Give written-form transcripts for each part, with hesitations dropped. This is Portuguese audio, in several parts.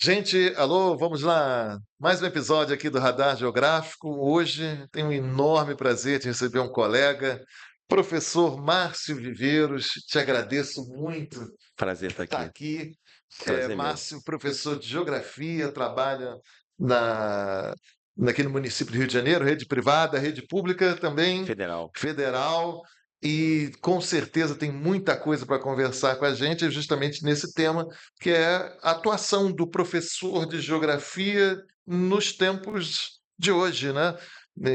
Gente, alô, vamos lá. Mais um episódio aqui do Radar Geográfico. Hoje tenho um enorme prazer de receber um colega, professor Márcio Viveiros. Te agradeço muito Prazer por estar estar aqui. aqui. Prazer meu. Márcio, professor de Geografia, trabalha na, naquele município do Rio de Janeiro, rede privada, rede pública também, Federal. federal, e com certeza tem muita coisa para conversar com a gente, justamente nesse tema, que é a atuação do professor de Geografia nos tempos de hoje, né?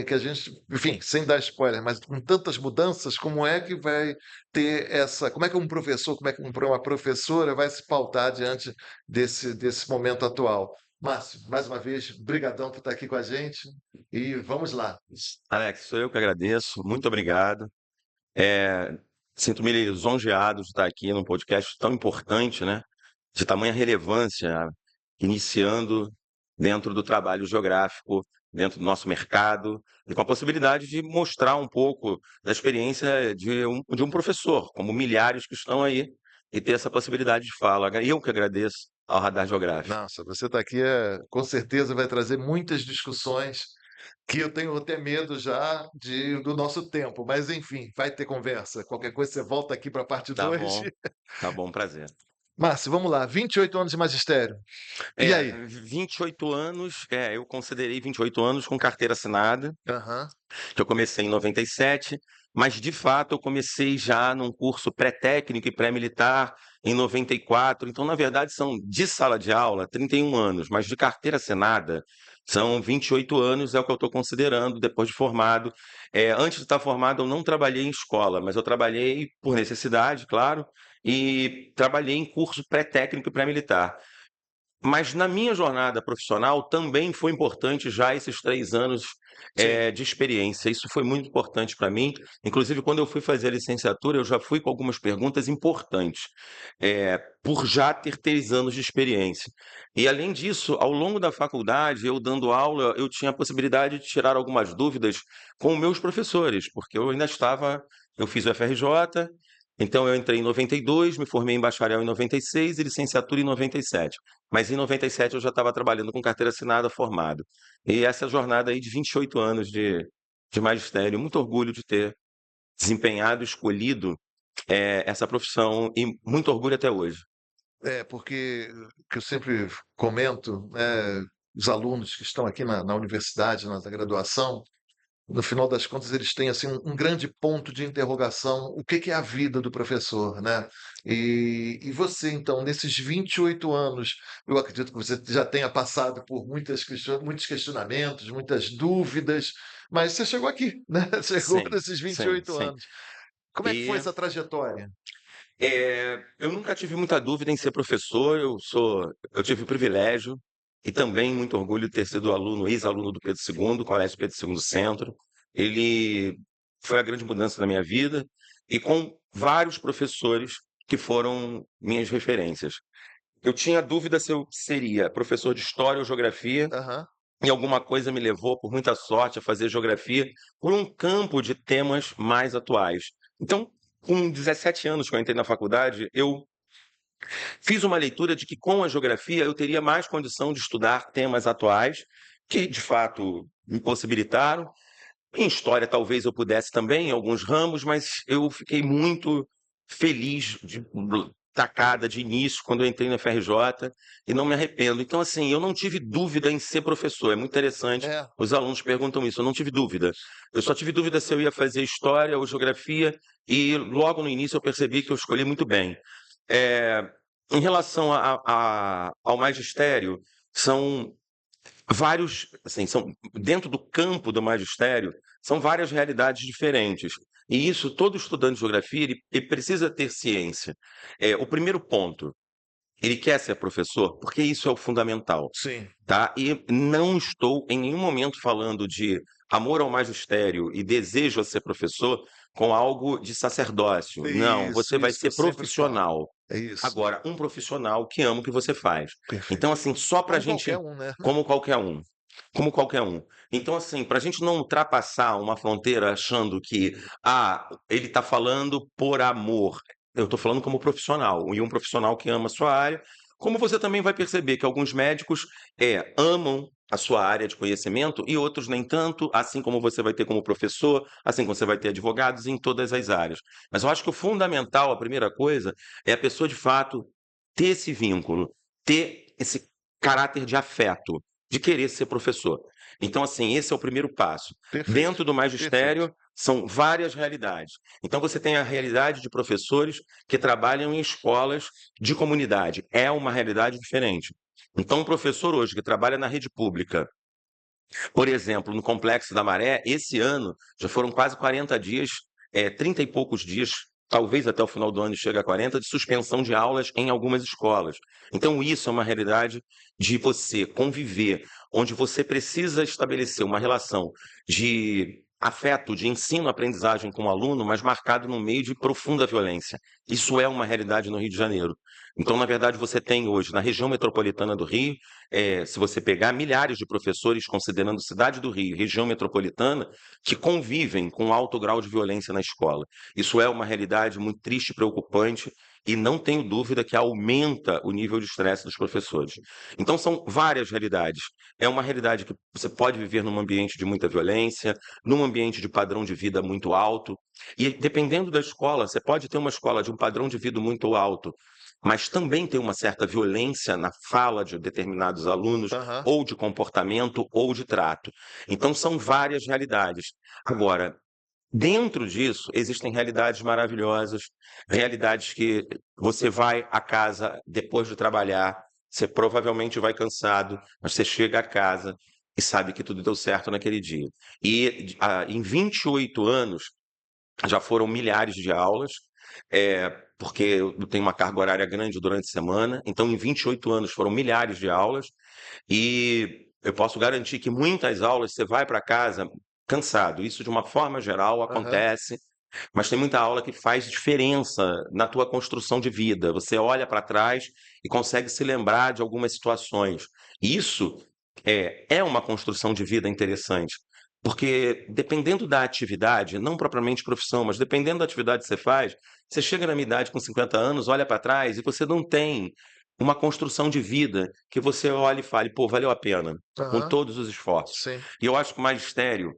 Que a gente, enfim, sem dar spoiler, mas com tantas mudanças, como é que vai ter essa, como é que um professor, como é que uma professora vai se pautar diante desse momento atual? Márcio, mais uma vez, brigadão por estar aqui com a gente e vamos lá. Alex, sou eu que agradeço. Muito obrigado. É, Sinto-me lisonjeado de estar aqui num podcast tão importante, né? De tamanha relevância, iniciando dentro do trabalho geográfico, dentro do nosso mercado, e com a possibilidade de mostrar um pouco da experiência de um professor, como milhares que estão aí, e ter essa possibilidade de fala. Eu que agradeço ao Radar Geográfico. Nossa, você está aqui, com certeza vai trazer muitas discussões que eu tenho até medo já do nosso tempo, mas enfim, vai ter conversa. Qualquer coisa você volta aqui para a parte Tá 2. bom, tá bom, prazer. Márcio, vamos lá, 28 anos de magistério. E aí? 28 anos, eu considerei 28 anos com carteira assinada, Aham, que eu comecei em 97, mas de fato eu comecei já num curso pré-técnico e pré-militar em 94, então na verdade são de sala de aula 31 anos, mas de carteira assinada são 28 anos, é o que eu estou considerando depois de formado. Antes de estar formado eu não trabalhei em escola, mas eu trabalhei por necessidade, claro, e trabalhei em curso pré-técnico e pré-militar. Mas na minha jornada profissional também foi importante já esses 3 anos sim. de experiência. Isso foi muito importante para mim. Inclusive, quando eu fui fazer a licenciatura, eu já fui com algumas perguntas importantes, por já ter 3 anos de experiência. E, além disso, ao longo da faculdade, eu dando aula, eu tinha a possibilidade de tirar algumas dúvidas com meus professores, porque eu ainda estava. Eu fiz o FRJ, então eu entrei em 92, me formei em bacharel em 96 e licenciatura em 97. Mas em 97 eu já estava trabalhando com carteira assinada, formado. E essa jornada aí de 28 anos de magistério, muito orgulho de ter desempenhado, escolhido essa profissão e muito orgulho até hoje. É, porque que eu sempre comento, né, os alunos que estão aqui na universidade, na graduação, no final das contas, eles têm assim um grande ponto de interrogação: o que que é a vida do professor, né? E você, então, nesses 28 anos, eu acredito que você já tenha passado por muitos questionamentos, muitas dúvidas, mas você chegou aqui, né? Chegou Sim, nesses vinte e sim, oito sim. anos. Como é que foi E essa trajetória? eu nunca tive muita dúvida em ser professor, eu tive o privilégio e também muito orgulho de ter sido aluno, ex-aluno do Pedro II, Colégio Pedro II Centro. Ele foi a grande mudança na minha vida e com vários professores que foram minhas referências. Eu tinha dúvida se eu seria professor de história ou geografia, Aham. e alguma coisa me levou, por muita sorte, a fazer geografia por um campo de temas mais atuais. Então, com 17 anos que eu entrei na faculdade, eu fiz uma leitura de que com a geografia eu teria mais condição de estudar temas atuais, que de fato me possibilitaram. Em história, talvez eu pudesse também, em alguns ramos, mas eu fiquei muito feliz de tacada de início, quando eu entrei na FRJ, e não me arrependo. Então, assim, eu não tive dúvida em ser professor. É muito interessante. É, Os alunos perguntam isso, eu não tive dúvida. Eu só tive dúvida se eu ia fazer história ou geografia, e logo no início eu percebi que eu escolhi muito bem. É, Em relação ao magistério, são vários, assim, são dentro do campo do magistério, são várias realidades diferentes. E isso, todo estudante de geografia, ele precisa ter ciência. O primeiro ponto, ele quer ser professor, porque isso é o fundamental, sim. tá? E não estou em nenhum momento falando de amor ao magistério e desejo a ser professor com algo de sacerdócio. Não, você vai Isso que eu ser sempre falo. profissional. É isso. Agora, um profissional que ama o que você faz. Perfeito. Então, assim, só para a Como qualquer gente, um, né? como qualquer um, como qualquer um. Então, assim, para a gente não ultrapassar uma fronteira achando que, ele está falando por amor. Eu estou falando como profissional, e um profissional que ama a sua área, como você também vai perceber que alguns médicos amam a sua área de conhecimento e outros nem tanto, assim como você vai ter como professor, assim como você vai ter advogados em todas as áreas. Mas eu acho que o fundamental, a primeira coisa, é a pessoa de fato ter esse vínculo, ter esse caráter de afeto, de querer ser professor. Então, assim, esse é o primeiro passo. Perfeito, Dentro do perfeito. magistério, são várias realidades. Então, você tem a realidade de professores que trabalham em escolas de comunidade. É uma realidade diferente. Então, um professor hoje que trabalha na rede pública, por exemplo, no Complexo da Maré, esse ano já foram quase 40 dias, 30 e poucos dias, talvez até o final do ano chegue a 40, de suspensão de aulas em algumas escolas. Então, isso é uma realidade de você conviver, onde você precisa estabelecer uma relação de afeto, de ensino-aprendizagem com o aluno, mas marcado no meio de profunda violência. Isso é uma realidade no Rio de Janeiro. Então, na verdade, você tem hoje, na região metropolitana do Rio, se você pegar milhares de professores, considerando cidade do Rio, região metropolitana, que convivem com alto grau de violência na escola. Isso é uma realidade muito triste e preocupante, e não tenho dúvida que aumenta o nível de estresse dos professores. Então, são várias realidades. É uma realidade que você pode viver num ambiente de muita violência, num ambiente de padrão de vida muito alto, e dependendo da escola, você pode ter uma escola de um padrão de vida muito alto, mas também tem uma certa violência na fala de determinados alunos, Aham. ou de comportamento, ou de trato. Então, são várias realidades. Agora, dentro disso, existem realidades maravilhosas, realidades que você vai à casa depois de trabalhar, você provavelmente vai cansado, mas você chega a casa e sabe que tudo deu certo naquele dia. E em 28 anos, já foram milhares de aulas, porque eu tenho uma carga horária grande durante a semana, então em 28 anos foram milhares de aulas, e eu posso garantir que muitas aulas você vai para casa cansado. Isso, de uma forma geral, Aham. acontece, mas tem muita aula que faz diferença na tua construção de vida. Você olha para trás e consegue se lembrar de algumas situações. Isso é uma construção de vida interessante, porque dependendo da atividade, não propriamente profissão, mas dependendo da atividade que você faz, você chega na minha idade com 50 anos, olha para trás e você não tem uma construção de vida que você olhe e fale, pô, valeu a pena, com Aham. todos os esforços. Sim. E eu acho que o magistério,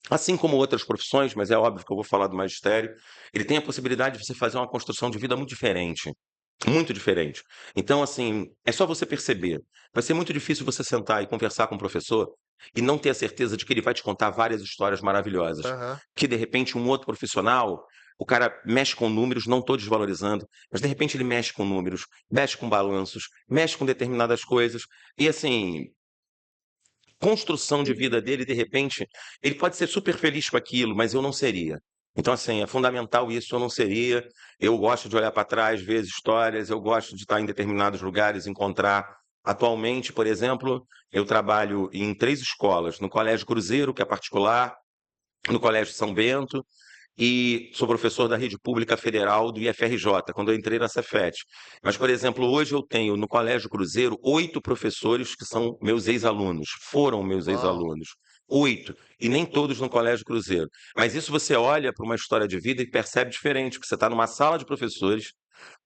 assim como outras profissões, mas é óbvio que eu vou falar do magistério, ele tem a possibilidade de você fazer uma construção de vida muito diferente. Muito diferente. Então, assim, é só você perceber. Vai ser muito difícil você sentar e conversar com o professor e não ter a certeza de que ele vai te contar várias histórias maravilhosas. Aham. Que, de repente, um outro profissional, o cara mexe com números, não estou desvalorizando, mas, de repente, ele mexe com números, mexe com balanços, mexe com determinadas coisas. E, assim, construção de vida dele, de repente, ele pode ser super feliz com aquilo, mas eu não seria. Então, assim, é fundamental isso, eu não seria. Eu gosto de olhar para trás, ver as histórias, eu gosto de estar em determinados lugares, encontrar. Atualmente, por exemplo, eu trabalho em 3 escolas, no Colégio Cruzeiro, que é particular, no Colégio São Bento, e sou professor da rede pública federal do IFRJ, quando eu entrei na Cefet. Mas, por exemplo, hoje eu tenho no Colégio Cruzeiro 8 professores que são meus ex-alunos, foram meus Uau. ex-alunos. 8, e nem todos no Colégio Cruzeiro. Mas isso você olha para uma história de vida e percebe diferente, porque você está numa sala de professores,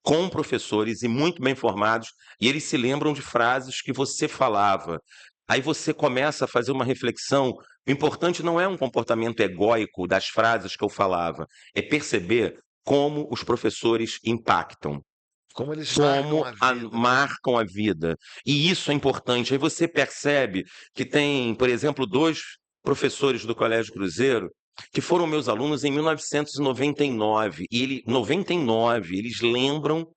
com professores e muito bem formados, e eles se lembram de frases que você falava. Aí você começa a fazer uma reflexão. O importante não é um comportamento egóico das frases que eu falava, é perceber como os professores impactam, Como eles marcam como a vida, né? marcam a vida. E isso é importante. Aí você percebe que tem, por exemplo, 2 professores do Colégio Cruzeiro que foram meus alunos em 1999. E 99, eles lembram,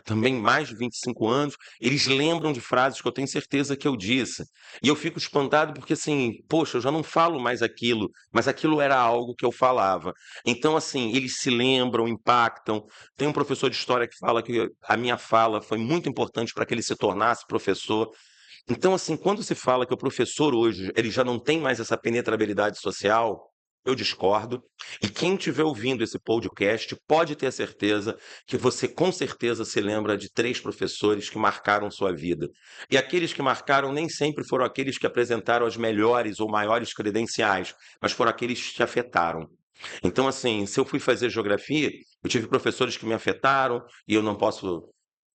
também mais de 25 anos, eles lembram de frases que eu tenho certeza que eu disse. E eu fico espantado porque, assim, poxa, eu já não falo mais aquilo, mas aquilo era algo que eu falava. Então, assim, eles se lembram, impactam. Tem um professor de história que fala que a minha fala foi muito importante para que ele se tornasse professor. Então, assim, quando se fala que o professor hoje ele já não tem mais essa penetrabilidade social, eu discordo. E quem estiver ouvindo esse podcast pode ter a certeza que você com certeza se lembra de 3 professores que marcaram sua vida. E aqueles que marcaram nem sempre foram aqueles que apresentaram as melhores ou maiores credenciais, mas foram aqueles que te afetaram. Então, assim, se eu fui fazer geografia, eu tive professores que me afetaram, e eu não posso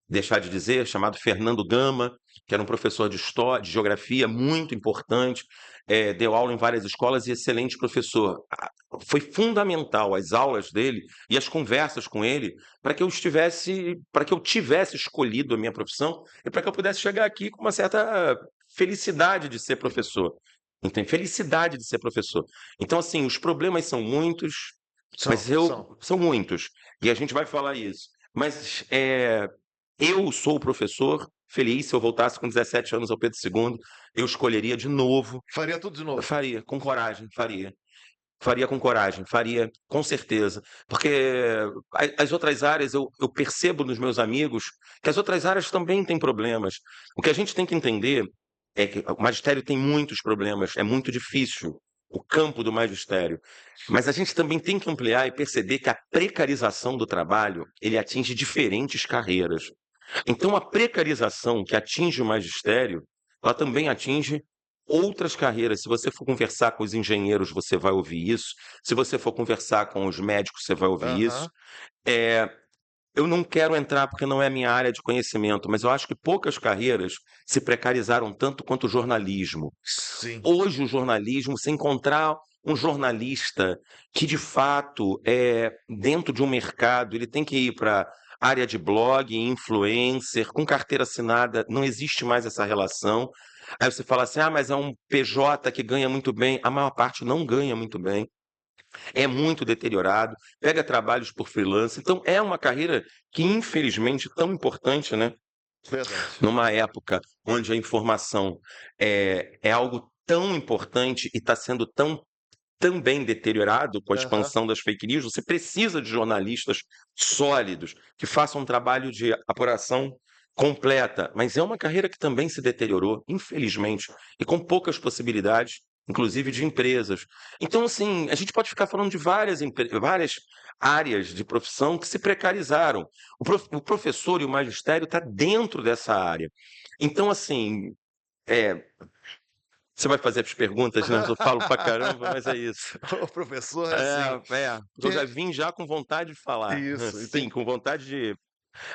deixar de dizer, chamado Fernando Gama, que era um professor de história, de geografia muito importante, deu aula em várias escolas e excelente professor. Foi fundamental as aulas dele e as conversas com ele para que eu tivesse escolhido a minha profissão e para que eu pudesse chegar aqui com uma certa felicidade de ser professor. Entende? Felicidade de ser professor. Então, assim, os problemas são muitos, mas São. são muitos. E a gente vai falar isso. Mas eu sou o professor feliz. Se eu voltasse com 17 anos ao Pedro II, eu escolheria de novo. Faria tudo de Eu novo. faria, com coragem, faria. Faria com coragem, faria com certeza. Porque as outras áreas, eu percebo nos meus amigos que as outras áreas também têm problemas. O que a gente tem que entender é que o magistério tem muitos problemas, é muito difícil o campo do magistério. Mas a gente também tem que ampliar e perceber que a precarização do trabalho, ele atinge diferentes carreiras. Então, a precarização que atinge o magistério, ela também atinge outras carreiras. Se você for conversar com os engenheiros, você vai ouvir isso. Se você for conversar com os médicos, você vai ouvir isso. Aham. É, eu não quero entrar porque não é a minha área de conhecimento, mas eu acho que poucas carreiras se precarizaram tanto quanto o jornalismo. Sim. Hoje, o jornalismo, se encontrar um jornalista que, de fato, é dentro de um mercado, ele tem que ir para área de blog, influencer, com carteira assinada, não existe mais essa relação. Aí você fala assim, mas é um PJ que ganha muito bem. A maior parte não ganha muito bem, é muito deteriorado, pega trabalhos por freelance. Então, é uma carreira que, infelizmente, tão importante, né? Verdade. Numa época onde a informação é algo tão importante e está sendo tão também deteriorado com a Aham. expansão das fake news, você precisa de jornalistas sólidos que façam um trabalho de apuração completa, mas é uma carreira que também se deteriorou, infelizmente, e com poucas possibilidades, inclusive de empresas. Então, assim, a gente pode ficar falando de várias áreas de profissão que se precarizaram. O professor e o magistério está dentro dessa área. Então, assim, é, você vai fazer as perguntas, né? Eu falo pra caramba, mas é isso. O professor, assim, Eu já vim já com vontade de falar. isso, e Sim, com vontade de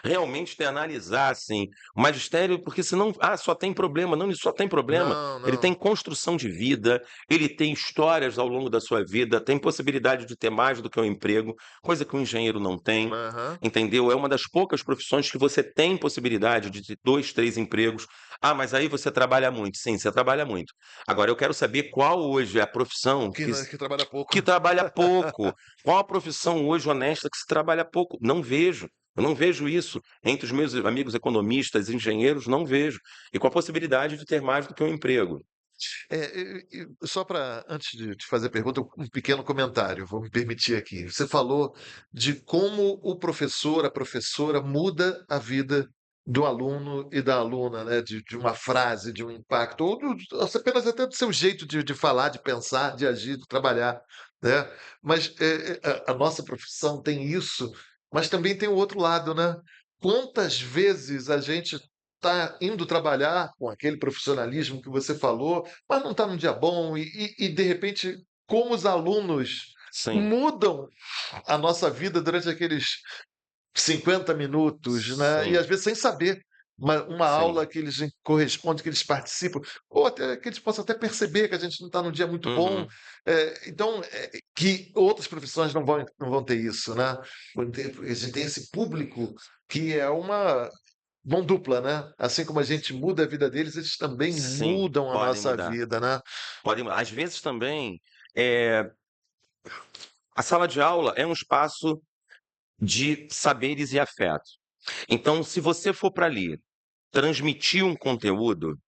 realmente de analisar, assim, o magistério, porque senão, só tem problema. Não, ele só tem problema. não, Ele tem não. construção de vida, ele tem histórias ao longo da sua vida, tem possibilidade de ter mais do que um emprego, coisa que o engenheiro não tem, Aham. entendeu? É uma das poucas profissões que você tem possibilidade de ter 2, 3 empregos. Mas aí você trabalha muito. Sim, você trabalha muito. Agora, eu quero saber qual hoje é a profissão Que trabalha pouco. que trabalha pouco. Qual a profissão hoje honesta que se trabalha pouco? Não vejo. Eu não vejo isso entre os meus amigos economistas, engenheiros, não vejo. E com a possibilidade de ter mais do que um emprego. Só para, antes de te fazer a pergunta, um pequeno comentário, vou me permitir aqui. Você falou de como o professor, a professora muda a vida do aluno e da aluna, né? De uma frase, de um impacto, ou apenas até do seu jeito de falar, de pensar, de agir, de trabalhar, né? Mas a nossa profissão tem isso, mas também tem o outro lado, né? Quantas vezes a gente está indo trabalhar com aquele profissionalismo que você falou, mas não está num dia bom, de repente, como os alunos Sim, mudam a nossa vida durante aqueles 50 minutos, né? E sim, às vezes sem saber. Uma sim. aula que eles corresponde, que eles participam, ou até que eles possam até perceber que a gente não está num dia muito bom. Uhum. Então, que outras profissões não vão ter isso, né? A gente tem esse público que é uma mão dupla, né? Assim como a gente muda a vida deles, eles também Sim, mudam a podem nossa mudar. vida, né? Podem mudar. Às vezes também, eh, a sala de aula é um espaço de saberes e afeto. Então, se você for para ali transmitir um conteúdo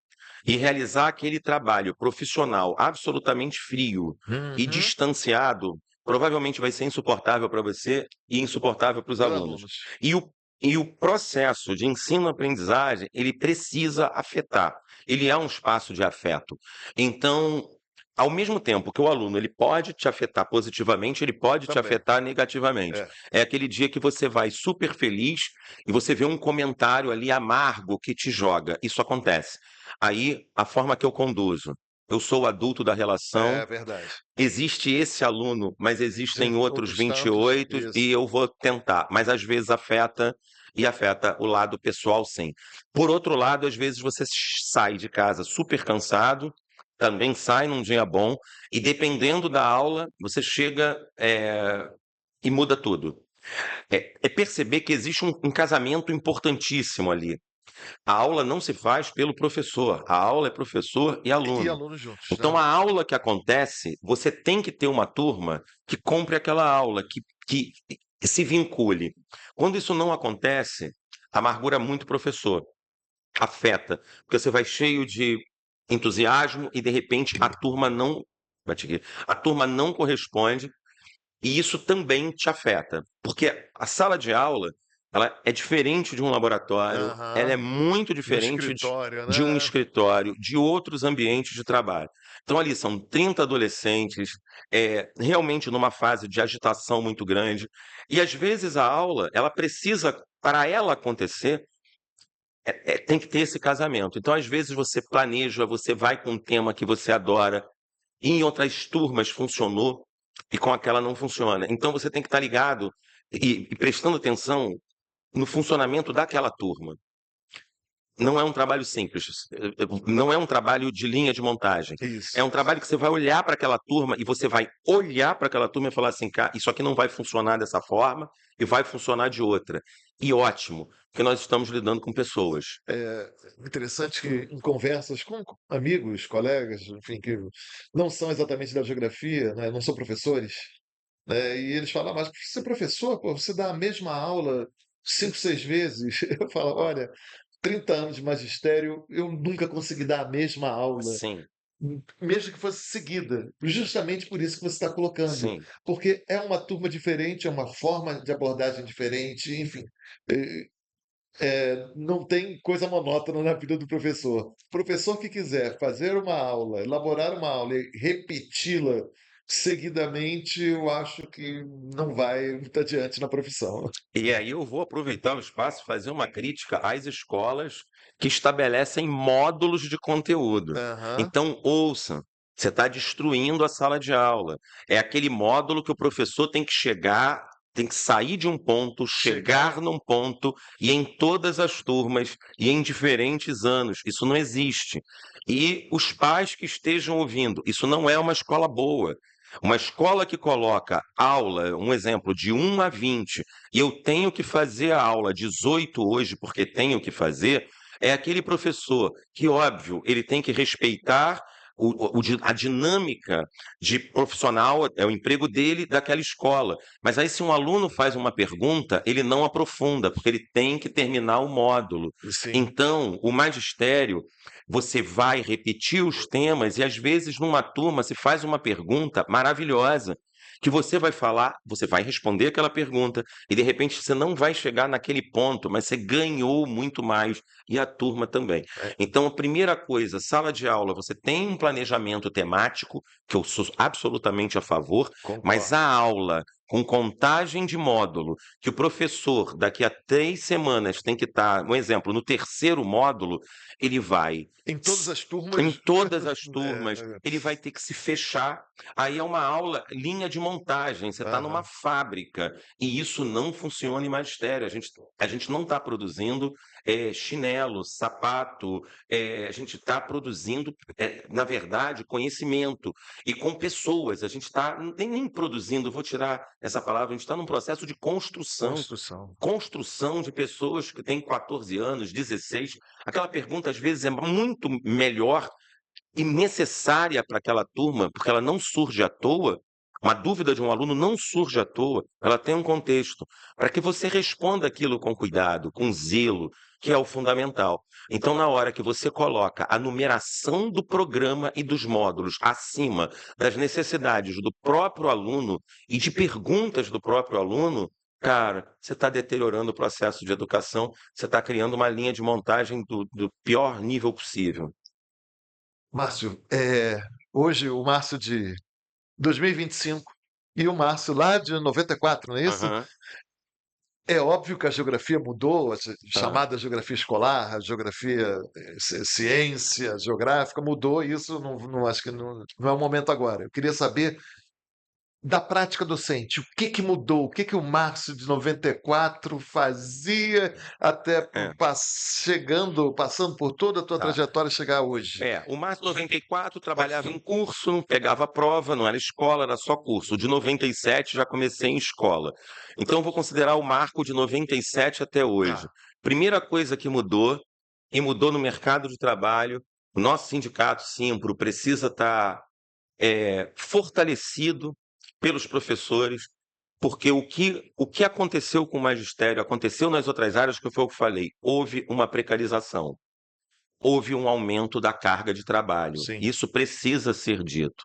e realizar aquele trabalho profissional absolutamente frio e Uhum. distanciado, provavelmente vai ser insuportável para você e insuportável para os Para os alunos. alunos. E o processo de ensino-aprendizagem, ele precisa afetar. Ele é um espaço de afeto. Então, ao mesmo tempo que o aluno ele pode te afetar positivamente, ele pode te Também. afetar negativamente. É. É aquele dia que você vai super feliz e você vê um comentário ali amargo que te joga. Isso acontece. Aí, a forma que eu conduzo. Eu sou o adulto da relação, É verdade. existe esse aluno, mas existem outros Outros tantos, 28 isso. e eu vou tentar. Mas às vezes afeta e afeta o lado pessoal, sim. Por outro lado, às vezes você sai de casa super cansado, também sai num dia bom, e dependendo da aula, você chega, e muda tudo. É perceber que existe um casamento importantíssimo ali. A aula não se faz pelo professor, a aula é professor e E aluno. alunos juntos, Então, né? a aula que acontece, você tem que ter uma turma que compre aquela aula, que se vincule. Quando isso não acontece, amargura muito o professor, afeta, porque você vai cheio de entusiasmo e, de repente, a turma não corresponde, e isso também te afeta, porque a sala de aula, ela é diferente de um laboratório, ela é Aham. muito No diferente escritório, de um né? escritório, de outros ambientes de trabalho. Então, ali são 30 adolescentes, realmente numa fase de agitação muito grande, e às vezes a aula, ela precisa, para ela acontecer, tem que ter esse casamento. Então, às vezes você planeja, você vai com um tema que você adora, e em outras turmas funcionou e com aquela não funciona. Então você tem que estar ligado e prestando atenção no funcionamento daquela turma. Não é um trabalho simples, não é um trabalho de linha de montagem. É Isso. um trabalho que você vai olhar para aquela turma e você vai olhar para aquela turma e falar assim, cara, isso aqui não vai funcionar dessa forma e vai funcionar de outra. E ótimo, porque nós estamos lidando com pessoas. É interessante que em conversas com amigos, colegas, enfim, que não são exatamente da geografia, né, não são professores, né, e eles falam: "Ah, mas você é professor, pô, você dá a mesma aula 5, 6 vezes". Eu falo: "Olha, 30 anos de magistério, eu nunca consegui dar a mesma aula, Sim, mesmo que fosse seguida, justamente por isso que você está colocando, sim. porque é uma turma diferente, é uma forma de abordagem diferente, enfim, eh, não tem coisa monótona na vida do professor. O professor que quiser fazer uma aula, elaborar uma aula e repeti-la seguidamente, eu acho que não vai muito adiante na profissão. E aí eu vou aproveitar o espaço e fazer uma crítica às escolas que estabelecem módulos de conteúdo. Aham. Então, ouça, você está destruindo a sala de aula. É aquele módulo que o professor tem que chegar, tem que sair de um ponto, chegar Chegar. num ponto, e em todas as turmas, e em diferentes anos. Isso não existe. E os pais que estejam ouvindo, isso não é uma escola boa. Uma escola que coloca aula, um exemplo, de 1 a 20, e eu tenho que fazer a aula 18 hoje porque tenho que fazer, é aquele professor que, óbvio, ele tem que respeitar a dinâmica de profissional, é o emprego dele, daquela escola. Mas aí, se um aluno faz uma pergunta, ele não aprofunda, porque ele tem que terminar o módulo. Sim. Então, o magistério, você vai repetir os temas e, às vezes, numa turma, se faz uma pergunta maravilhosa, que você vai falar, você vai responder aquela pergunta, e de repente você não vai chegar naquele ponto, mas você ganhou muito mais, e a turma também. É, Então, a primeira coisa, sala de aula, você tem um planejamento temático, que eu sou absolutamente a favor, mas concordo. a aula com contagem de módulo, que o professor, daqui a 3 semanas, tem que estar, um exemplo, no terceiro módulo, ele vai. Em todas as Em turmas, todas as turmas, é, ele vai ter que se fechar. Aí é uma aula, linha de montagem, você está numa aham. fábrica, e isso não funciona em magistério. A gente não está produzindo chinelo, sapato, a gente está produzindo, na verdade, conhecimento, e com pessoas. A gente está nem produzindo, vou tirar essa palavra, a gente está num processo de construção. Construção. Construção de pessoas que têm 14 anos, 16. Aquela pergunta, às vezes, é muito melhor e necessária para aquela turma, porque ela não surge à toa. Uma dúvida de um aluno não surge à toa, ela tem um contexto, para que você responda aquilo com cuidado, com zelo, que é o fundamental. Então, na hora que você coloca a numeração do programa e dos módulos acima das necessidades do próprio aluno e de perguntas do próprio aluno, cara, você está deteriorando o processo de educação, você está criando uma linha de montagem do pior nível possível. Márcio, hoje o Márcio de 2025 e o Márcio lá de 94, não é isso? Aham. É óbvio que a geografia mudou, a Tá. chamada geografia escolar, a geografia, ciência geográfica mudou, e isso acho que não é o momento agora. Eu queria saber da prática docente, o que que mudou? O que que o Márcio de 94 fazia até É, passando por toda a tua tá. trajetória chegar hoje? O Márcio 94 trabalhava em curso, pegava prova, não era escola, era só curso. O de 97 já comecei em escola. Então eu vou considerar o marco de 97 até hoje. Tá. Primeira coisa que mudou, e mudou no mercado de trabalho, o nosso sindicato, Simpro, precisa estar fortalecido pelos professores, porque o que aconteceu com o magistério aconteceu nas outras áreas, que foi o que eu falei. Houve uma precarização, houve um aumento da carga de trabalho. Sim. Isso precisa ser dito.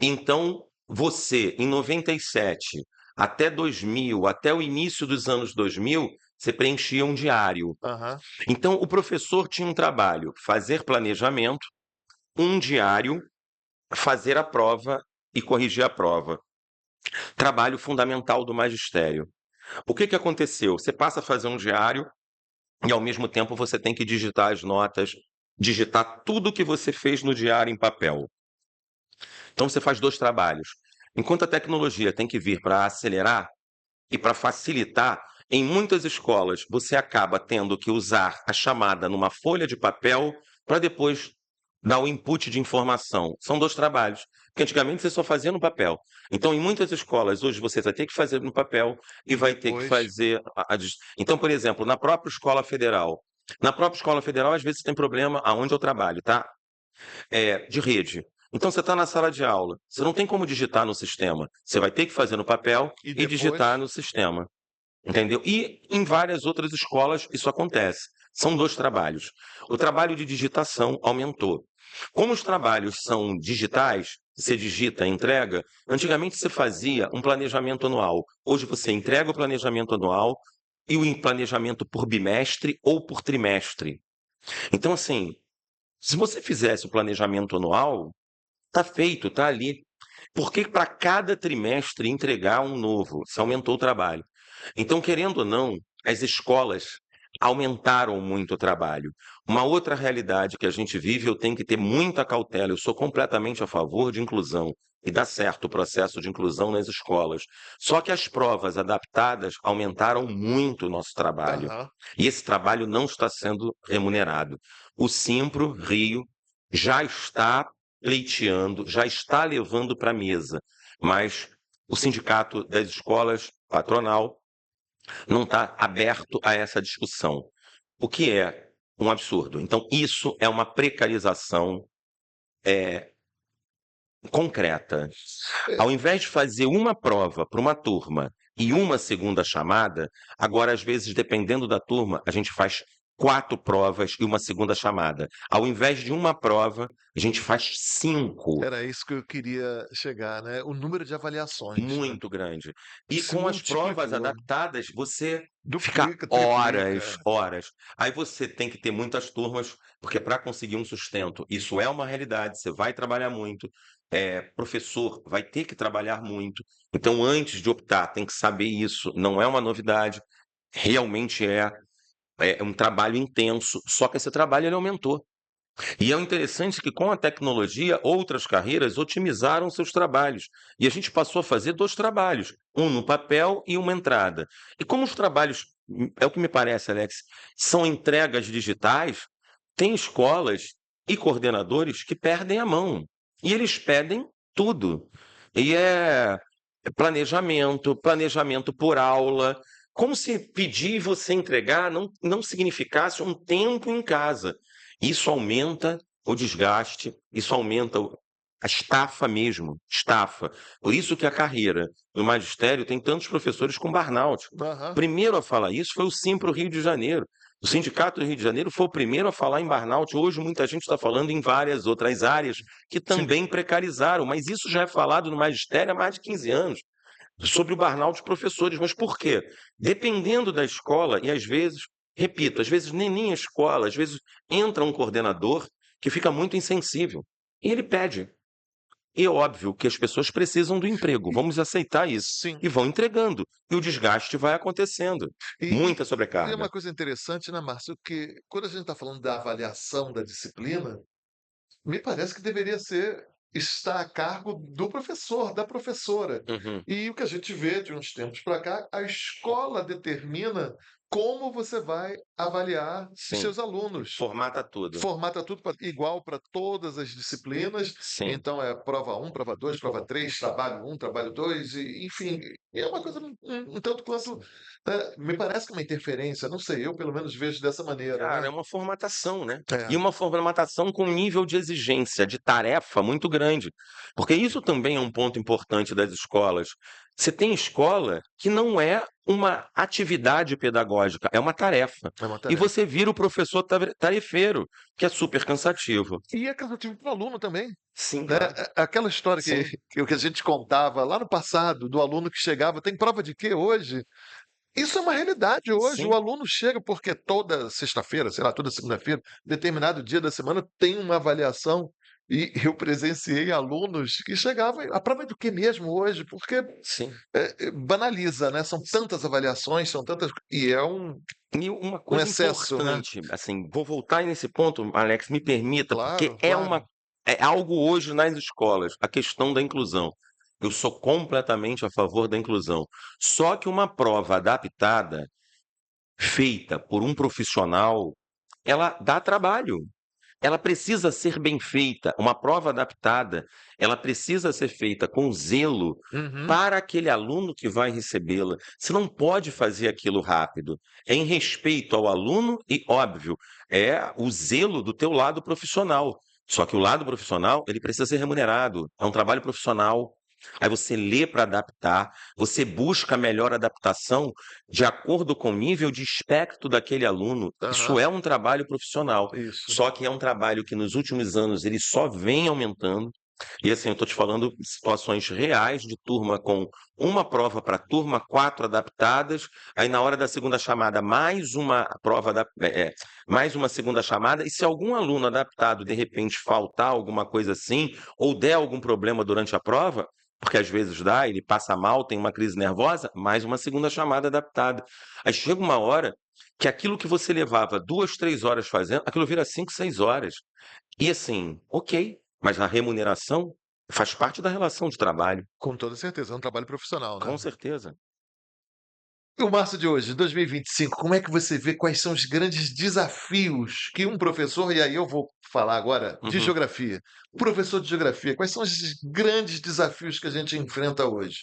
Então, você, em 97 até 2000, até o início dos anos 2000, você preenchia um diário. Aham. Então, o professor tinha um trabalho: fazer planejamento, um diário, fazer a prova e corrigir a prova. Trabalho fundamental do magistério. O que aconteceu? Você passa a fazer um diário e, ao mesmo tempo, você tem que digitar as notas, digitar tudo que você fez no diário em papel. Então, você faz dois trabalhos. Enquanto a tecnologia tem que vir para acelerar e para facilitar, em muitas escolas você acaba tendo que usar a chamada numa folha de papel para depois dar o input de informação. São dois trabalhos, porque antigamente você só fazia no papel. Então, em muitas escolas, hoje você vai ter que fazer no papel e E vai ter que depois fazer Então, por exemplo, na própria escola federal, às vezes tem problema aonde eu trabalho, tá? De rede. Então, você está na sala de aula, você não tem como digitar no sistema. Você vai ter que fazer no papel e e digitar depois no sistema. Entendeu? E em várias outras escolas isso acontece. São dois trabalhos. O trabalho de digitação aumentou. Como os trabalhos são digitais, você digita, entrega, antigamente você fazia um planejamento anual. Hoje você entrega o planejamento anual e o planejamento por bimestre ou por trimestre. Então, assim, se você fizesse o planejamento anual, tá feito, tá ali. Por que para cada trimestre entregar um novo? Você aumentou o trabalho. Então, querendo ou não, as escolas aumentaram muito o trabalho. Uma outra realidade que a gente vive, eu tenho que ter muita cautela. Eu sou completamente a favor de inclusão e dá certo o processo de inclusão nas escolas. Só que as provas adaptadas aumentaram muito o nosso trabalho. aham. E esse trabalho não está sendo remunerado. O Simpro Rio já está pleiteando, já está levando para a mesa, mas o sindicato das escolas, patronal, não está aberto a essa discussão, o que é um absurdo. Então, isso é uma precarização concreta. É, Ao invés de fazer uma prova para uma turma e uma segunda chamada, agora, às vezes, dependendo da turma, a gente faz 4 provas e uma segunda chamada. Ao invés de uma prova, a gente faz 5. era isso que eu queria chegar, né, o número de avaliações, né, Muito grande. E se com as provas multiplicou, adaptadas, você fica duplica, horas, triplica. horas. Aí você tem que ter muitas turmas, porque para conseguir um sustento, isso é uma realidade, você vai trabalhar muito. Professor vai ter que trabalhar muito. Então, antes de optar, tem que saber isso, não é uma novidade, realmente é um trabalho intenso, só que esse trabalho ele aumentou. E é interessante que, com a tecnologia, outras carreiras otimizaram seus trabalhos. E a gente passou a fazer dois trabalhos, um no papel e uma entrada. E como os trabalhos, é o que me parece, Alex, são entregas digitais, tem escolas e coordenadores que perdem a mão. E eles pedem tudo. E é planejamento, planejamento por aula. Como se pedir e você entregar não significasse um tempo em casa. Isso aumenta o desgaste, isso aumenta a estafa mesmo, estafa. Por isso que a carreira do magistério tem tantos professores com burnout. Aham, Primeiro a falar isso foi o Simpro Rio de Janeiro. O Sindicato do Rio de Janeiro foi o primeiro a falar em burnout. Hoje muita gente está falando em várias outras áreas que sim. também precarizaram, mas isso já é falado no magistério há mais de 15 anos, sobre o burnout dos professores. Mas por quê? Dependendo da escola, e às vezes, repito, às vezes nem a escola, às vezes entra um coordenador que fica muito insensível. E ele pede. E é óbvio que as pessoas precisam do emprego, E vamos aceitar isso. sim. E vão entregando. E o desgaste vai acontecendo. E Muita tem sobrecarga. uma coisa interessante, né, Márcio, que quando a gente está falando da avaliação da disciplina, me parece que deveria ser está a cargo do professor, da professora. Uhum. E o que a gente vê de uns tempos para cá, a escola determina como você vai avaliar os Sim. seus alunos. Formata tudo. Formata tudo igual para todas as disciplinas, Sim. então é prova um, prova 2, prova 3, trabalho um, trabalho 2, e, enfim, é uma coisa um tanto quanto. Me parece que é uma interferência, não sei, eu pelo menos vejo dessa maneira, Cara, né? é uma formatação, né? E É, uma formatação com nível de exigência, de tarefa muito grande. Porque isso também é um ponto importante das escolas. Você tem escola que não é uma atividade pedagógica, é uma tarefa. é uma E tarefa. você vira o professor tarefeiro, que é super cansativo. E é cansativo para o aluno também. Sim, Né? claro. Aquela história que, Sim, que a gente contava lá no passado, do aluno que chegava, tem prova de quê hoje? Isso é uma realidade hoje. O sim. aluno chega porque toda sexta-feira, sei lá, toda segunda-feira, determinado dia da semana, tem uma avaliação. E eu presenciei alunos que chegavam. A prova é do que mesmo hoje? Porque Sim. banaliza, né? São tantas avaliações, são tantas. E é E uma um coisa excesso, né? importante, assim, vou voltar nesse ponto, Alex, me permita, porque Claro, claro. é algo hoje nas escolas, a questão da inclusão. Eu sou completamente a favor da inclusão. Só que uma prova adaptada, feita por um profissional, ela dá trabalho. Ela precisa ser bem feita. Uma prova adaptada, ela precisa ser feita com zelo Uhum. para aquele aluno que vai recebê-la. Você não pode fazer aquilo rápido. É em respeito ao aluno e, óbvio, é o zelo do teu lado profissional. Só que o lado profissional, ele precisa ser remunerado. É um trabalho profissional. Aí você lê para adaptar, você busca a melhor adaptação de acordo com o nível de espectro daquele aluno. Isso Aham. é um trabalho profissional. Isso. Só que é um trabalho que nos últimos anos ele só vem aumentando. E assim, eu estou te falando de situações reais de turma com uma prova para turma, 4 adaptadas, aí na hora da segunda chamada, mais uma mais uma segunda chamada, e se algum aluno adaptado de repente faltar alguma coisa assim, ou der algum problema durante a prova, porque às vezes dá, ele passa mal, tem uma crise nervosa, mais uma segunda chamada adaptada. Aí chega uma hora que aquilo que você levava 2, 3 horas fazendo, aquilo vira 5, 6 horas. E assim, ok, mas a remuneração faz parte da relação de trabalho, Com toda certeza. É um trabalho profissional, né? com certeza. E o março de hoje, 2025, como é que você vê quais são os grandes desafios que um professor, e aí eu vou falar agora de Uhum. geografia, um professor de geografia, quais são os grandes desafios que a gente enfrenta hoje?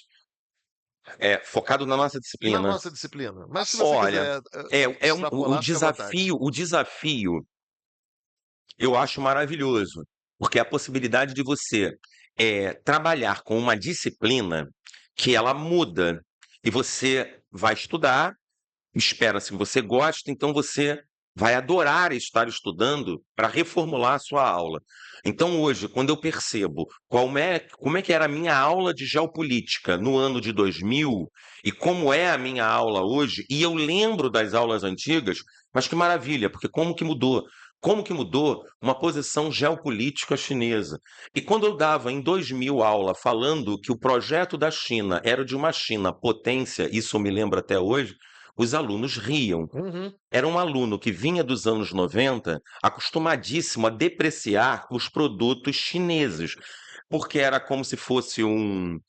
É, focado na nossa Na disciplina. nossa disciplina. Mas se você Olha, quiser o extrapolar, fica à vontade. desafio eu acho maravilhoso, porque é a possibilidade de você trabalhar com uma disciplina que ela muda e você vai estudar. Espera-se que você goste, então você vai adorar estar estudando para reformular a sua aula. Então, hoje, quando eu percebo como é que era a minha aula de geopolítica no ano de 2000 e como é a minha aula hoje, e eu lembro das aulas antigas, mas que maravilha, porque como que mudou? Como que mudou uma posição geopolítica chinesa? E quando eu dava em 2000 aula falando que o projeto da China era de uma China potência, isso eu me lembro até hoje, os alunos riam. Uhum. Era um aluno que vinha dos anos 90, acostumadíssimo a depreciar os produtos chineses, porque era como se fosse um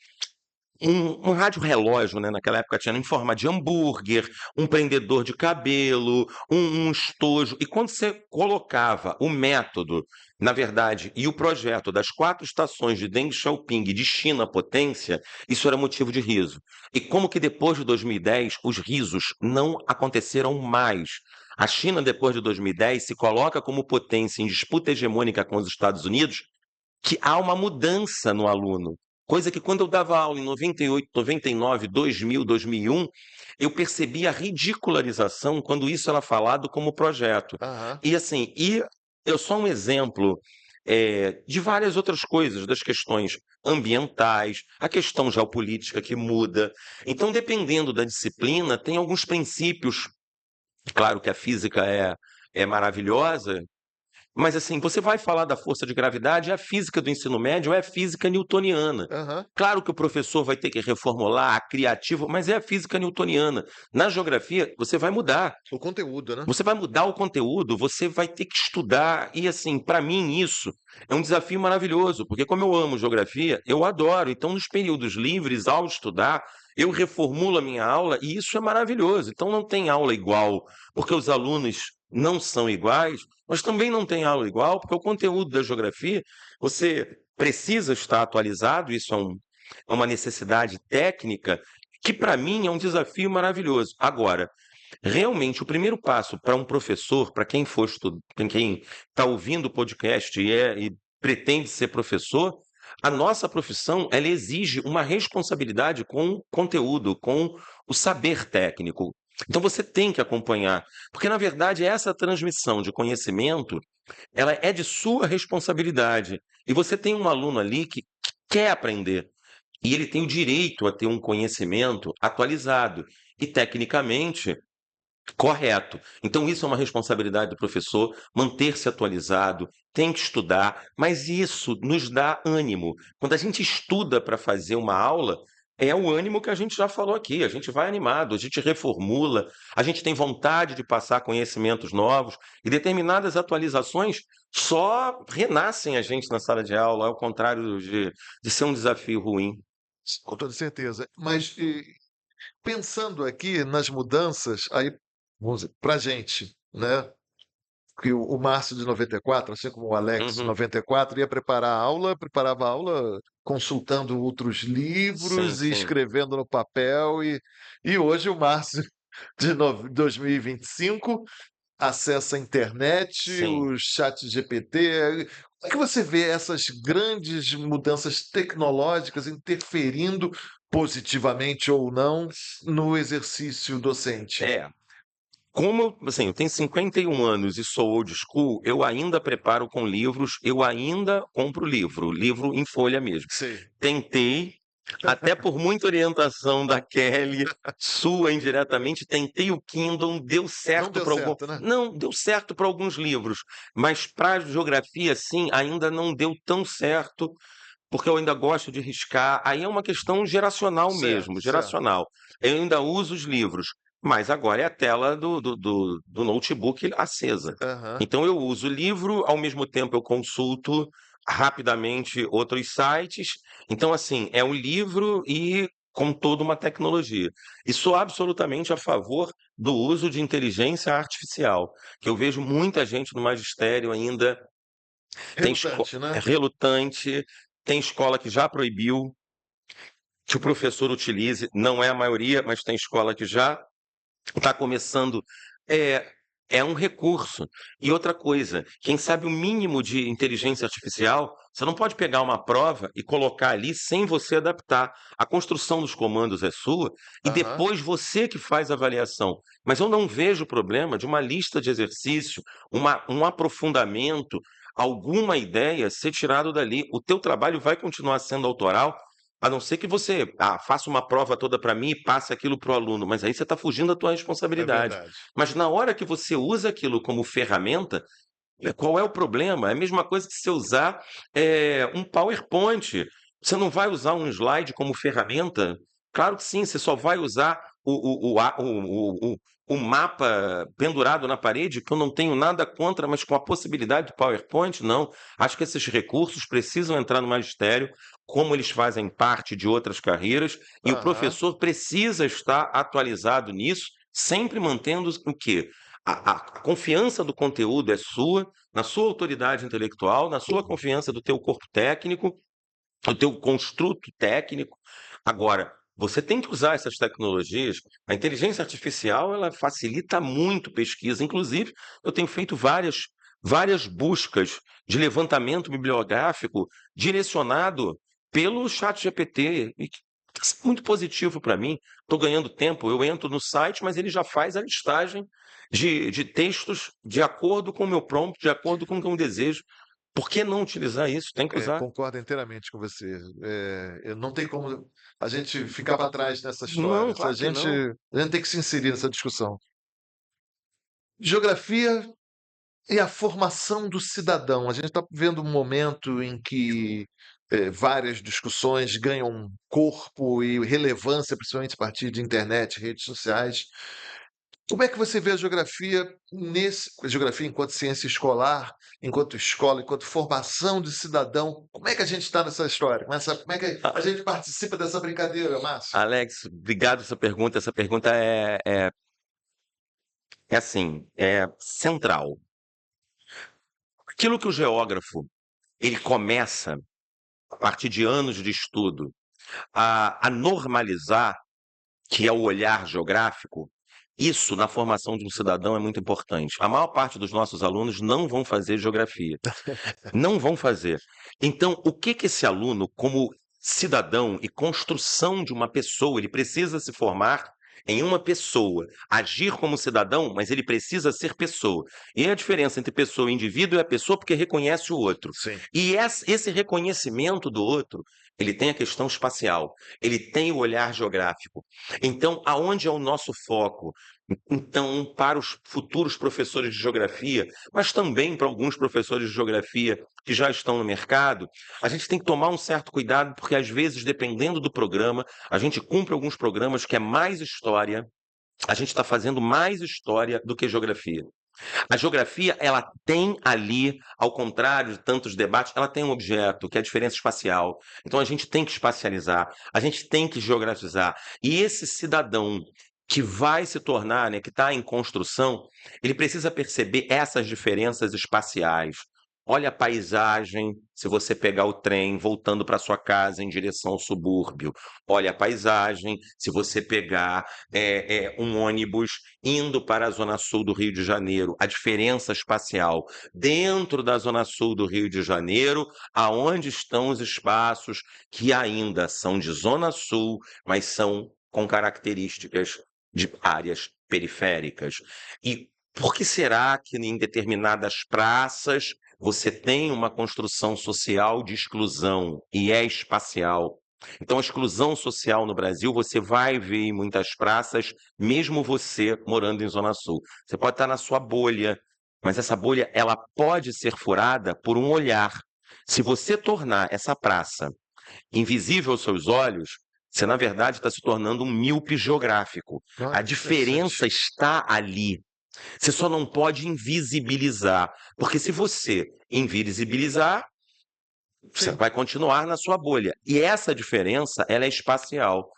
rádio relógio, né? Naquela época tinha em forma de hambúrguer, um prendedor de cabelo, um estojo. E quando você colocava o método, na verdade, e o projeto das 4 estações de Deng Xiaoping de China potência, isso era motivo de riso. E como que depois de 2010 os risos não aconteceram mais? A China, depois de 2010, se coloca como potência em disputa hegemônica com os Estados Unidos, que há uma mudança no aluno. Coisa que quando eu dava aula em 98, 99, 2000, 2001, eu percebia a ridicularização quando isso era falado como projeto. Aham. E assim, eu sou um exemplo de várias outras coisas, das questões ambientais, a questão geopolítica que muda. Então, dependendo da disciplina, tem alguns princípios. Claro que a física é maravilhosa, Mas assim, você vai falar da força de gravidade, a física do ensino médio é a física newtoniana. Aham. Claro que o professor vai ter que reformular, a criativo, mas é a física newtoniana. Na geografia, você vai mudar. O conteúdo, né? Você vai mudar o conteúdo, você vai ter que estudar. E assim, para mim, isso é um desafio maravilhoso, porque como eu amo geografia, eu adoro. Então, nos períodos livres, ao estudar, eu reformulo a minha aula e isso é maravilhoso. Então, não tem aula igual, porque os alunos não são iguais, mas também não tem aula igual, porque o conteúdo da geografia, você precisa estar atualizado, isso é uma necessidade técnica, que para mim é um desafio maravilhoso. Agora, realmente, o primeiro passo para um professor, para quem for quem está ouvindo o podcast e pretende ser professor, a nossa profissão ela exige uma responsabilidade com o conteúdo, com o saber técnico. Então você tem que acompanhar, porque na verdade essa transmissão de conhecimento, ela é de sua responsabilidade. E você tem um aluno ali que quer aprender. E ele tem o direito a ter um conhecimento atualizado. E, tecnicamente, correto. Então, isso é uma responsabilidade do professor, manter-se atualizado, tem que estudar, mas isso nos dá ânimo. Quando a gente estuda para fazer uma aula, é o ânimo que a gente já falou aqui. A gente vai animado, a gente reformula, a gente tem vontade de passar conhecimentos novos, e determinadas atualizações só renascem a gente na sala de aula, ao contrário de ser um desafio ruim. Com toda certeza. Mas pensando aqui nas mudanças, aí, vamos dizer, para a gente, né? Que o Márcio de 94, assim como o Alex de Uhum. 94, ia preparar a aula, preparava a aula consultando outros Sim, livros e sim, escrevendo no papel. E hoje o Márcio de 2025 acessa a internet, sim. o chat GPT. Como é que você vê essas grandes mudanças tecnológicas interferindo positivamente ou não no exercício docente? É, assim, eu tenho 51 anos e sou old school, eu ainda preparo com livros, eu ainda compro livro, livro em folha mesmo. Sei. Tentei, até por muita orientação da Kelly, sua indiretamente, tentei o Kindle, deu Não certo deu para algum. certo, né? Não, deu certo para alguns livros, mas para geografia, sim, ainda não deu tão certo, porque eu ainda gosto de riscar. Aí é uma questão geracional Certo, mesmo, certo. geracional. Eu ainda uso os livros, mas agora é a tela do notebook acesa. Aham. Então eu uso o livro, ao mesmo tempo eu consulto rapidamente outros sites. Então, assim, é um livro e com toda uma tecnologia. E sou absolutamente a favor do uso de inteligência artificial, que eu vejo muita gente no magistério ainda Relutante, é né? relutante, tem escola que já proibiu que o professor utilize, não é a maioria, mas tem escola que já está começando. É, é um recurso. E outra coisa, quem sabe o mínimo de inteligência artificial, você não pode pegar uma prova e colocar ali sem você adaptar. A construção dos comandos é sua e Aham. depois você que faz a avaliação. Mas eu não vejo problema de uma lista de exercício, um aprofundamento, alguma ideia ser tirado dali. O teu trabalho vai continuar sendo autoral, a não ser que você faça uma prova toda para mim e passe aquilo para o aluno, mas aí você está fugindo da tua É responsabilidade. verdade. Mas na hora que você usa aquilo como ferramenta, qual é o problema? É a mesma coisa que você usar um PowerPoint. Você não vai usar um slide como ferramenta? Claro que sim, você só vai usar o mapa pendurado na parede, que eu não tenho nada contra, mas com a possibilidade do PowerPoint, não. Acho que esses recursos precisam entrar no magistério, como eles fazem parte de outras carreiras, e o Aham. professor precisa estar atualizado nisso, sempre mantendo o quê? A confiança do conteúdo é sua, na sua autoridade intelectual, na sua confiança do teu corpo técnico, do teu construto técnico. Agora, você tem que usar essas tecnologias. A inteligência artificial, ela facilita muito pesquisa. Inclusive, eu tenho feito várias buscas de levantamento bibliográfico direcionado pelo chat GPT. E que é muito positivo para mim. Estou ganhando tempo. Eu entro no site, mas ele já faz a listagem de textos de acordo com o meu prompt, de acordo com o que eu desejo. Por que não utilizar isso? Tem que usar. Concordo inteiramente com você. Não tem como a gente ficar para trás nessa Não, história. claro que não. A gente tem que se inserir nessa discussão. Geografia E a formação do cidadão? A gente está vendo um momento em que várias discussões ganham corpo e relevância, principalmente a partir de internet, redes sociais. Como é que você vê a geografia enquanto ciência escolar, enquanto escola, enquanto formação de cidadão? Como é que a gente está nessa história? Como é que a Ah, gente participa dessa brincadeira, Márcio? Alex, obrigado por essa pergunta. Essa pergunta é assim, é central. Aquilo que o geógrafo ele começa, a partir de anos de estudo, a normalizar, que é o olhar geográfico, isso na formação de um cidadão é muito importante. A maior parte dos nossos alunos não vão fazer geografia. Não vão fazer. Então, o que que esse aluno, como cidadão e construção de uma pessoa, ele precisa se formar em uma pessoa, agir como cidadão, mas ele precisa ser pessoa. E a diferença entre pessoa e indivíduo é a pessoa porque reconhece o outro. Sim. E esse reconhecimento do outro, ele tem a questão espacial, ele tem o olhar geográfico. Então, aonde é o nosso foco? Então, para os futuros professores de geografia, mas também para alguns professores de geografia que já estão no mercado, a gente tem que tomar um certo cuidado, porque às vezes, dependendo do programa, a gente cumpre alguns programas que é mais história, a gente está fazendo mais história do que geografia. A geografia, ela tem ali, ao contrário de tantos debates, ela tem um objeto, que é a diferença espacial. Então a gente tem que espacializar, a gente tem que geografizar. E esse cidadão que vai se tornar, né, que está em construção, ele precisa perceber essas diferenças espaciais. Olha a paisagem, se você pegar o trem voltando para sua casa em direção ao subúrbio. Olha a paisagem, se você pegar um ônibus indo para a zona sul do Rio de Janeiro, a diferença espacial dentro da zona sul do Rio de Janeiro, aonde estão os espaços que ainda são de zona sul, mas são com características de áreas periféricas. E por que será que em determinadas praças você tem uma construção social de exclusão e é espacial? Então, a exclusão social no Brasil, você vai ver em muitas praças, mesmo você morando em Zona Sul. Você pode estar na sua bolha, mas essa bolha ela pode ser furada por um olhar. Se você tornar essa praça invisível aos seus olhos, você, na verdade, está se tornando um míope geográfico. A Olha que diferença interessante. está ali. Você só não pode invisibilizar, porque se você invisibilizar, você Sim. vai continuar na sua bolha. E essa diferença, ela é espacial.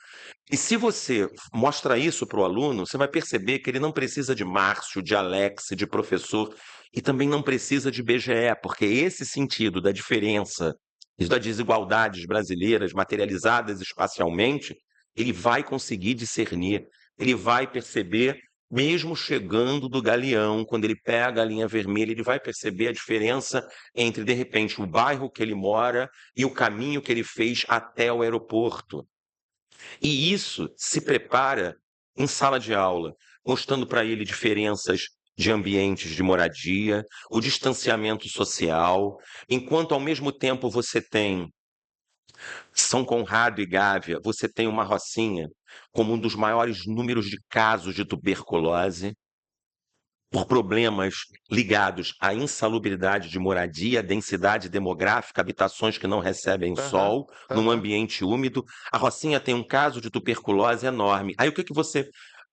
E se você mostra isso para o aluno, você vai perceber que ele não precisa de Márcio, de Alex, de professor, e também não precisa de BGE, porque esse sentido da diferença e das desigualdades brasileiras materializadas espacialmente, ele vai conseguir discernir, ele vai perceber, mesmo chegando do Galeão, quando ele pega a linha vermelha, ele vai perceber a diferença entre, de repente, o bairro que ele mora e o caminho que ele fez até o aeroporto. E isso se prepara em sala de aula, mostrando para ele diferenças de ambientes de moradia, o distanciamento social, enquanto ao mesmo tempo você tem São Conrado e Gávea, você tem uma Rocinha como um dos maiores números de casos de tuberculose, por problemas ligados à insalubridade de moradia, densidade demográfica, habitações que não recebem Aham, sol, num aham. ambiente úmido. A Rocinha tem um caso de tuberculose enorme. Aí o que que você,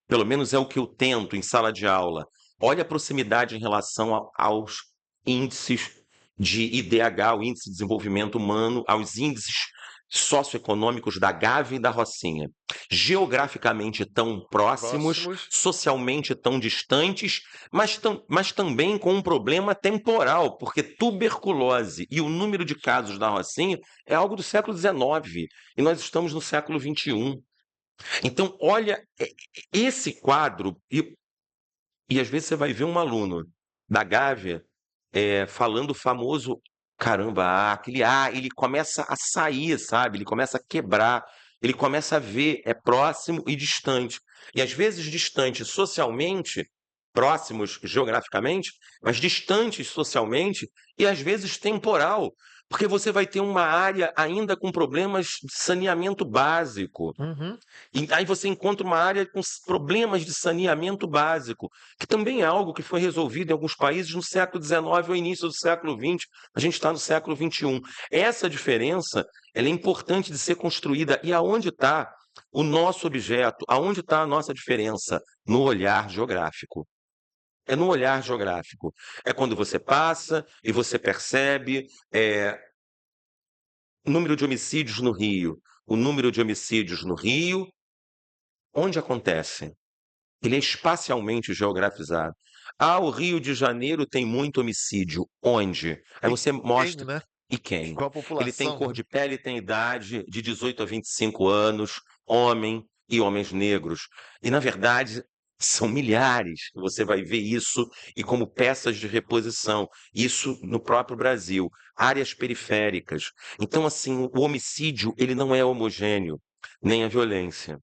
pelo menos é o que eu tento em sala de aula, olha a proximidade em relação aos índices de IDH, o Índice de Desenvolvimento Humano, aos índices socioeconômicos da Gávea e da Rocinha. Geograficamente tão próximos, Próximos. socialmente tão distantes, mas também com um problema temporal, porque tuberculose e o número de casos da Rocinha é algo do século XIX, e nós estamos no século XXI. Então, olha esse quadro, e às vezes você vai ver um aluno da Gávea falando o famoso caramba, aquele ele começa a sair, sabe? Ele começa a quebrar, ele começa a ver, é próximo e distante. E às vezes distante socialmente, próximos geograficamente, mas distantes socialmente e às vezes temporal. Porque você vai ter uma área ainda com problemas de saneamento básico. Uhum. E aí você encontra uma área com problemas de saneamento básico, que também é algo que foi resolvido em alguns países no século XIX ou início do século XX. A gente está no século XXI. Essa diferença, ela é importante de ser construída. E aonde está o nosso objeto? Aonde está a nossa diferença? No olhar geográfico. É no olhar geográfico. É quando você passa e você percebe o número de homicídios no Rio. O número de homicídios no Rio, onde acontece? Ele é espacialmente geografizado. Ah, o Rio de Janeiro tem muito homicídio. Onde? Aí E você quem, mostra. né? E quem? Qual a Ele tem população, cor né? de pele, tem idade de 18 a 25 anos, homem e homens negros. E, na verdade, são milhares que você vai ver isso e como peças de reposição. Isso no próprio Brasil. Áreas periféricas. Então, assim, o homicídio, ele não é homogêneo, nem a violência.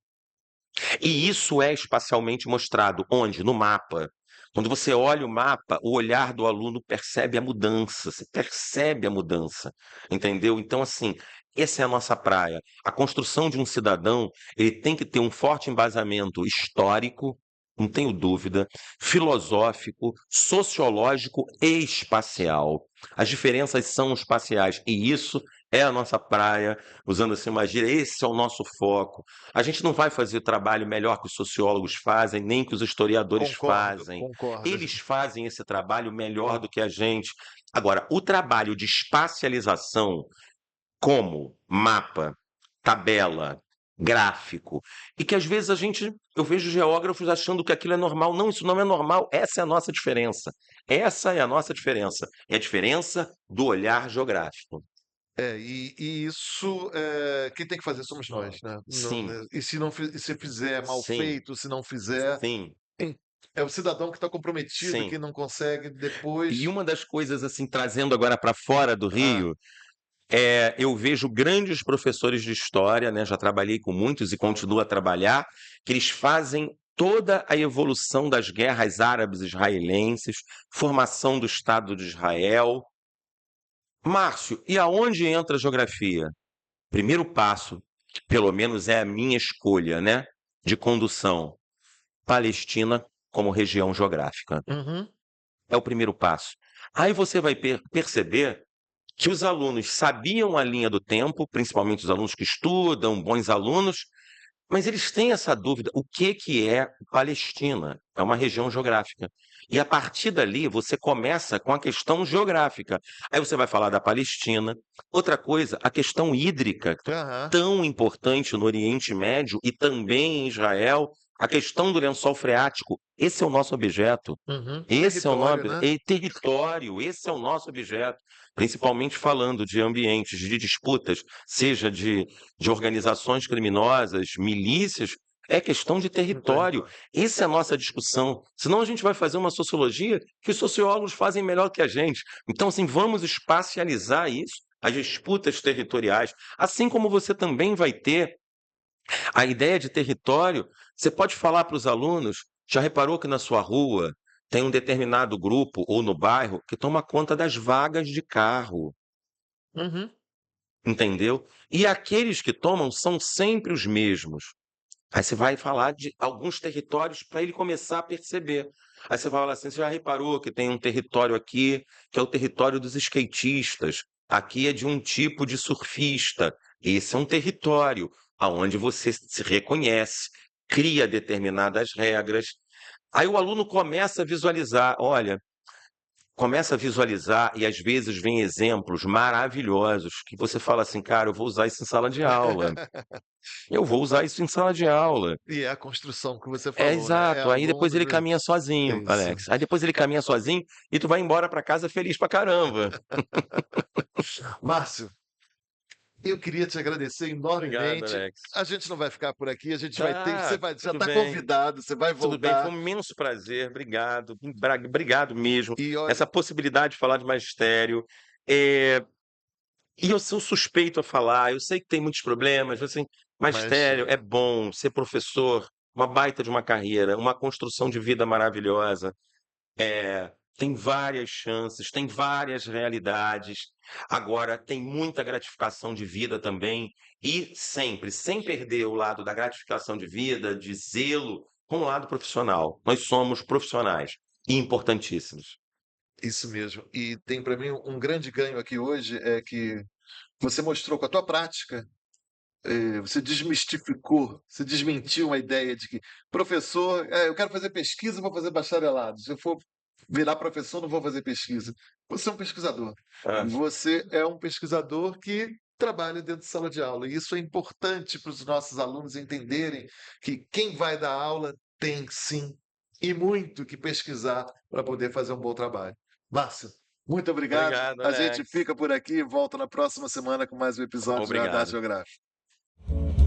E isso é espacialmente mostrado onde? No mapa. Quando você olha o mapa, o olhar do aluno percebe a mudança, você percebe a mudança, entendeu? Então, assim, essa é a nossa praia. A construção de um cidadão, ele tem que ter um forte embasamento histórico, não tenho dúvida, filosófico, sociológico e espacial. As diferenças são espaciais, e isso é a nossa praia, usando assim uma gíria, esse é o nosso foco. A gente não vai fazer trabalho melhor que os sociólogos fazem, nem que os historiadores Concordo, fazem. concordo. Eles fazem esse trabalho melhor do que a gente. Agora, o trabalho de espacialização, como mapa, tabela, gráfico, e que às vezes eu vejo geógrafos achando que aquilo é normal. Não, isso não é normal. Essa é a nossa diferença. Essa é a nossa diferença. É a diferença do olhar geográfico. E isso, quem tem que fazer somos nós, né? Não, Sim, né? E se não, se fizer mal sim, feito, se não fizer, sim, é o cidadão que está comprometido, sim. que não consegue E depois. uma das coisas, assim, trazendo agora para fora do Ah, Rio, eu vejo grandes professores de história, né? Já trabalhei com muitos e continuo a trabalhar, que eles fazem toda a evolução das guerras árabes israelenses, formação do Estado de Israel. Márcio, e aonde entra a geografia? Primeiro passo, que pelo menos é a minha escolha, né? De condução. Palestina como região geográfica. uhum, É o primeiro passo. Aí você vai perceber que os alunos sabiam a linha do tempo, principalmente os alunos que estudam, bons alunos, mas eles têm essa dúvida: o que é Palestina? É uma região geográfica. E a partir dali você começa com a questão geográfica. Aí você vai falar da Palestina. Outra coisa, a questão hídrica, aham, tão importante no Oriente Médio e também em Israel, a questão do lençol freático. Esse é o nosso objeto. uhum. Esse é o Território, nome, né? território, esse é o nosso objeto, principalmente falando de ambientes de disputas, seja de organizações criminosas, milícias, é questão de No território. território. Essa é a nossa discussão. Senão a gente vai fazer uma sociologia que os sociólogos fazem melhor que a gente. Então, assim, vamos espacializar isso, as disputas territoriais, assim como você também vai ter a ideia de território. Você pode falar para os alunos, já reparou que na sua rua tem um determinado grupo ou no bairro que toma conta das vagas de carro, Uhum. entendeu? E aqueles que tomam são sempre os mesmos. Aí você vai falar de alguns territórios para ele começar a perceber. Aí você vai falar assim: você já reparou que tem um território aqui que é o território dos skatistas? Aqui é de um tipo de surfista. Esse é um território aonde você se reconhece, cria determinadas regras. Aí o aluno começa a visualizar, olha, começa a visualizar e às vezes vem exemplos maravilhosos que você fala assim, cara, eu vou usar isso em sala de aula. Eu vou usar isso em sala de aula. E é a construção que você É falou, né? É exato, ao aí depois longo ele do. caminha sozinho, Isso. Alex. Aí depois ele caminha sozinho e tu vai embora pra casa feliz pra caramba. Márcio, eu queria te agradecer Obrigado, enormemente. Alex. A gente não vai ficar por aqui, a gente vai ter. Você Tá, vai, já tudo está bem. convidado, você vai Tudo bem, foi voltar. um imenso prazer. Obrigado. Obrigado mesmo. E olha, Essa possibilidade de falar de magistério. É, e eu sou suspeito a falar, eu sei que tem muitos problemas, mas assim, magistério é imagina. bom, ser professor, uma baita de uma carreira, uma construção de vida maravilhosa. tem várias chances, tem várias realidades. Agora, tem muita gratificação de vida também, e sempre, sem perder o lado da gratificação de vida, de zelo, com o lado profissional. Nós somos profissionais e importantíssimos. Isso mesmo. E tem para mim um grande ganho aqui hoje é que você mostrou com a tua prática, você desmistificou, você desmentiu uma ideia de que professor, eu quero fazer pesquisa, vou fazer bacharelado. Se eu for virar professor, não vou fazer pesquisa. Você é um pesquisador. Ah, Você é um pesquisador que trabalha dentro de sala de aula. E isso é importante para os nossos alunos entenderem que quem vai dar aula tem sim e muito que pesquisar para poder fazer um bom trabalho. Márcio, muito obrigado. obrigado, A gente Alex. fica por aqui e volta na próxima semana com mais um episódio da Radar Obrigado. Geográfica.